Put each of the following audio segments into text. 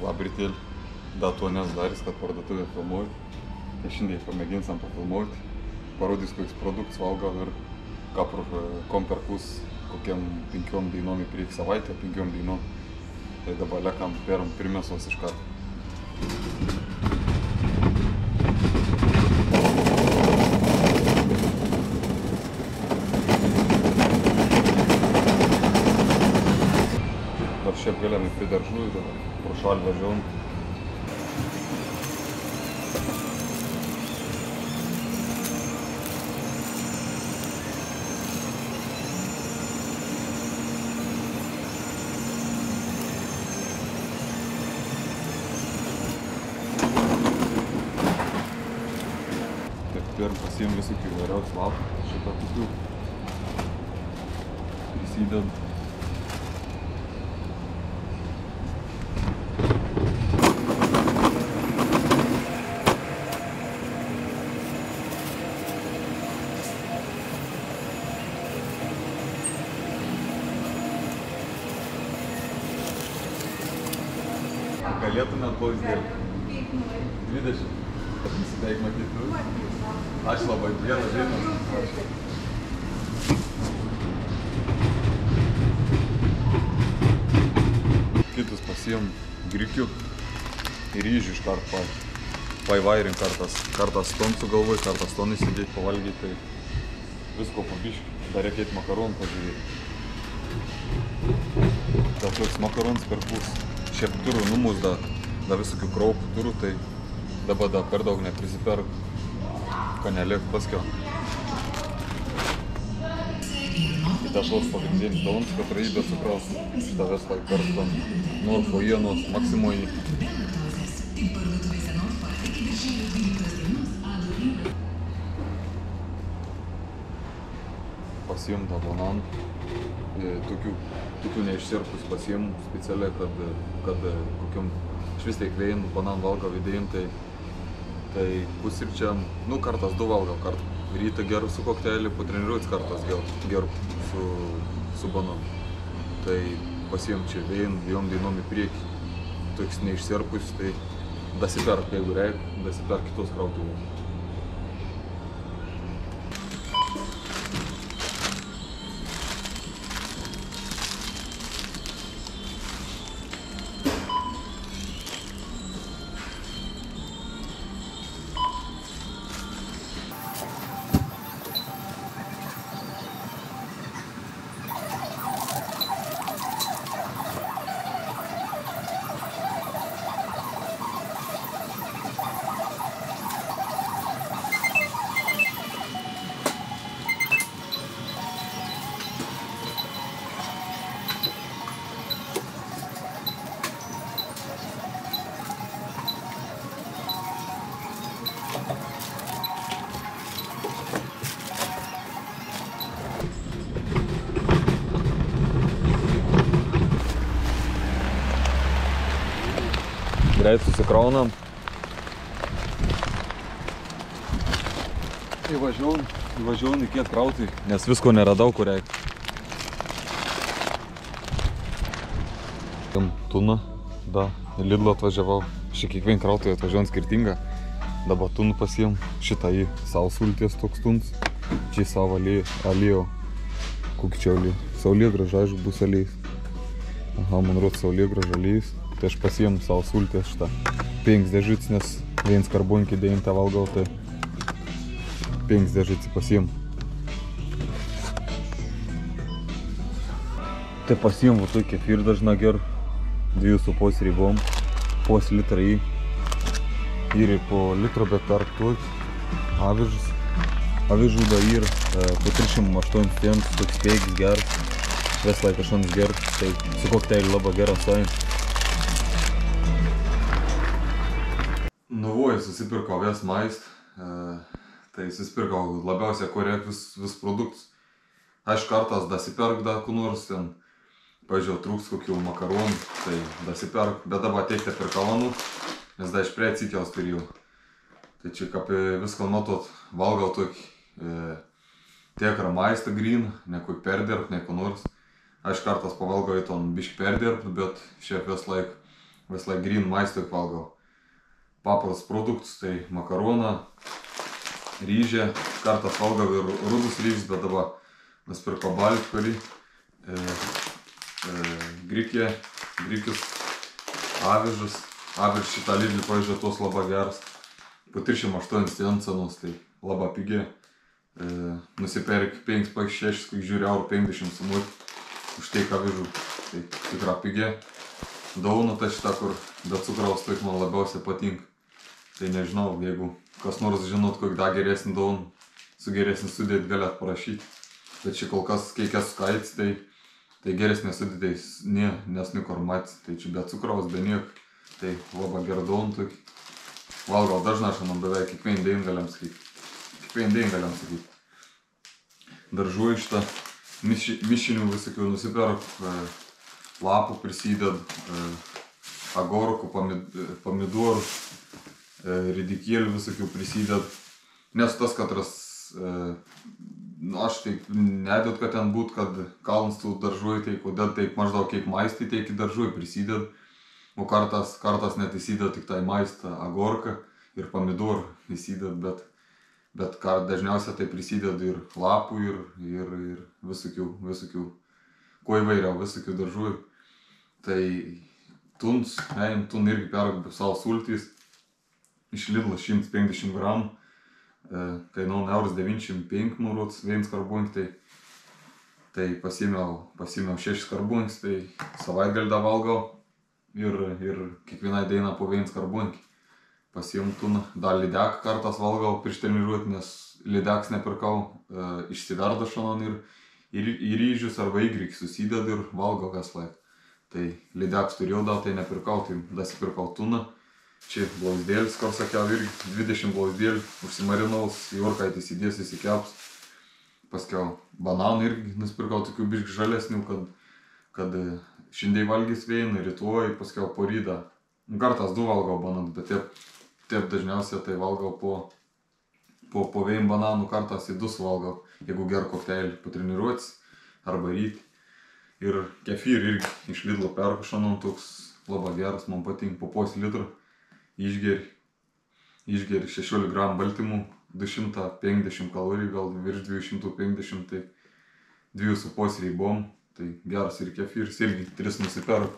Labrytėlį, da 8 darys, kad parduotuvę filmuoju. Tai šiandien pamėginsim pafilmuoti, parodys, kokius produktus valgo ir ką kom perkus, kokiam 5 dainom į priekį savaitę, 5 dainom. Tai dabar lekam peram pirmėsos iš karto. Dar šiaip galėjome prie daržų ir pro šalį važiavom. Ir pasiėm visokių įvairiausių lapų, šitą tokių prisidedam. Galėtumėt pavyzdėlį? 20. Nusiteik matytų. Ačiū labai, vienas žaidimas. Kitus pasiėm grikių ir ryžių iš karto paivairim kartas ton sugalvoj, kartas ton įsidėti, pavalgyti, tai visko pabiški. Dar reikia makaronų pažiūrėti. Da toks makaronas per pus. Šiaip turiu numus, da visokių kraupų turiu, tai dabar da per daug neprisiperk. Ko neliek paskio. Į tą tos pagrindinis daunas, kad raidė cukraus, šitą veslą įkarstam Norfo ienos Maksimoj. Pasiėm tą bananą, tokių neišsirpus pasiėm specialiai, kad kokiam švistai kvėjim bananų valgo vidėjim, tai pusryčiam, kartas 2 valgau, rytą geru su kokteilį, po treniruotės kartas geru su bananu. Tai pasiėm čia 2 dienom į priekį, toks neišsirpus, tai dasiperk, jeigu reikia, dasiperk kitos krautuvės. Greit susikraunam. Įvažiavom į kiek krauti, nes visko neradau, kur reikia. Tuną, į Lidlą atvažiavau. Šiek kiekvien krautui atvažiavom skirtingą. Dabar tuną pasiėm. Šitą į savo sulties toks tuns. Čia į savo alijo. Kokį čia alijo? Saulėgrąža, aišku, bus alijais. Aha, man rodo saulėgrąža alijais. Tai aš pasiėmu savo sulties šitą 5 dėžutis, nes 1 karbonkį 9 valgau, tai 5 dėžutis pasiėmu. Tai pasiėmu va tokį kefir dažna ger, 2,5 ribom, pos litrą į. Ir po litro, bet tarp toks avižas. Avižų da ir po 308 cents, toks peigis geras. Ves laiką šonis geras, tai su kokteiliu labai geras sajant. Nuvoju, susipirkau ves maist, tai susipirkau labiausiai ko reik vis produktus. Aišku, kartas dasiperk da ku nors, ten, pažiūrėjau, trūks kokių makaronų, tai dasiperk, bet dabar teikti pirkavanų, nes da iš prie atsitjaus turėjau. Tai čia kaip viską matot, valgau tokį tikrą maistą gryn, nekui perdirbt, neko nors. Aišku, kartas pavalgau į ton biškį perdirbt, bet šiaip vis laik visai green maistui valgau. Papras produktus, tai makaroną, ryžę, kartas valgau ir rudus ryžus, bet dabar nusipirko baltkurį, grikius, avižus. Aviž šitą Lidl, pavyzdžiui, tos labai geras. Po 308 cenos, tai labai pigiai. Nusipirk 5-6, kai žiūri, eurų 50 sumut už tiek avižų. Tai tikrai pigiai. Dauna tai šitą, kur be cukraus, tai man labiausiai patinka. Tai nežinau, jeigu kas nors žinot, kokį dar geresnį dauną, su geresnį sudėt galėt parašyti. Bet čia kol kas, kai kas skaits, tai geresnė sudėtais nes nikur matys. Tai čia be cukraus, be nieko. Tai labai gerą dauną tokį. Valgau dažnai, aš man beveik kiekvieną dieną galiam sakyti. Daržų iš tą mišinių visokių nusipirk, lapų prisided, agorkų, pomidorų, ridikėlių visokių prisided. Nes tas katras, aš taip nedėt, kad ten būt, kad kalns tų daržų, tai kodėl taip maždaug kiek maistį, tai iki daržų prisided. O kartas net įsided tik tai maistą, agorką ir pomidorų įsided, bet dažniausiai tai prisided ir lapų, ir visokių, kuo įvairiau, visokių daržų. Tai tun irgi perk savo sultys, iš Lidl 150 gramų, kainuoja 95 eurų, vienas karbunkis, tai pasėmiau 6 karbunkis, tai savaitgalį da valgau. Ir kiekvieną dieną po vienas karbunkį pasiimtų, dar lydeką kartas valgau prieš treniruotę, nes lydeks nepirkau, išsiverda šiandien ir į ryžius arba įgrikį susideda ir valgau kas laik. Tai lydeks turėjau dar, tai nepirkau, tai dasipirkau tuną. Čia blausdėlis, kur sakiau, irgi 20 blausdėlių, užsimarinaus, į orkaitį įsidės, įsikeps. Paskiau bananų irgi nusipirkau tokių biškį žalesnių, kad šiandien valgys vieną, rytoj, paskiau po rydą. Kartas 2 valgau bananų, bet taip dažniausiai tai valgau po vieną bananų, kartas į 2 valgau, jeigu ger kokteilį patreniruotis arba ryti. Ir kefyr irgi iš Lidlo perku šiandien, toks labai geras, man patinka, po pos litrų išgeri 16 gramų baltymų, 250 kalorijų, gal virš 250, tai 2,5 ribom. Tai geras ir kefyrs, irgi 3 nusipirku,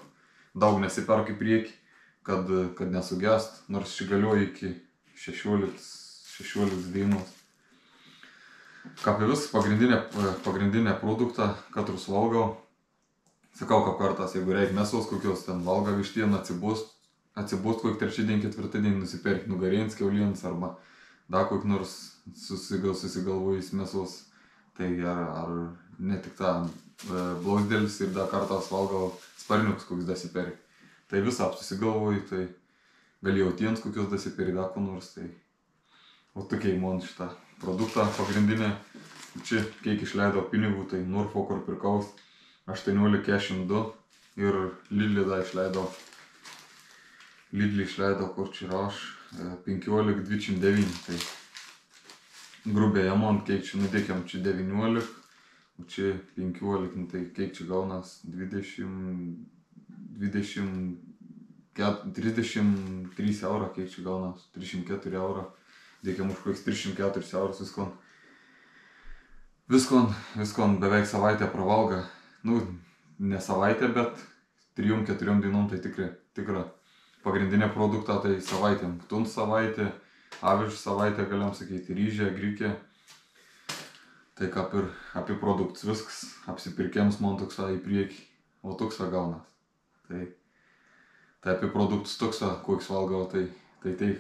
daug nesiperku į priekį, kad nesugest, nors ši galioja iki 16 dienos. Kaip vis, pagrindinę produktą, katrus valgau. Sakau, kaip kartas, jeigu reik mėsos kokios, ten valga vištieną, atsibūst kokį 3 dieną, 4 dieną nusipirkti nugarienis, kiaulienis arba dar kokį nors susigalvojus mėsos. Tai ar ne tik tą blausdėlis ir dar kartas valgau sparniuks kokius dasipirkti. Tai visą susigalvoju, tai gal jautienos kokius dasipirkti dar ko nors. Tai o tokiai man šitą produktą pagrindinę. Čia kiek išleidau pinigų, tai Norfolko pirkau 18,42 ir Lidl išleidau, kur čia raš, 15,29. Tai grubiai man kiek čia nudėkiam, čia 19, o čia 15, tai kiek čia gaunas 33 eurą, kiek čia gaunas 304 eurą, dėkiam už kokius 304 eurus viskon beveik savaitę pravalga, ne savaitę, bet 3-4 dienom tai tikra pagrindinė produktą, tai savaitėm, tuns savaitė, avižų savaitę, galiam sakyti, ryžė, grikė. Tai kaip ir apie produktus viskas, apsipirkėms man toksą į priekį, o toksą gaunas. Tai apie produktus toksą, kokius valgau, tai teik.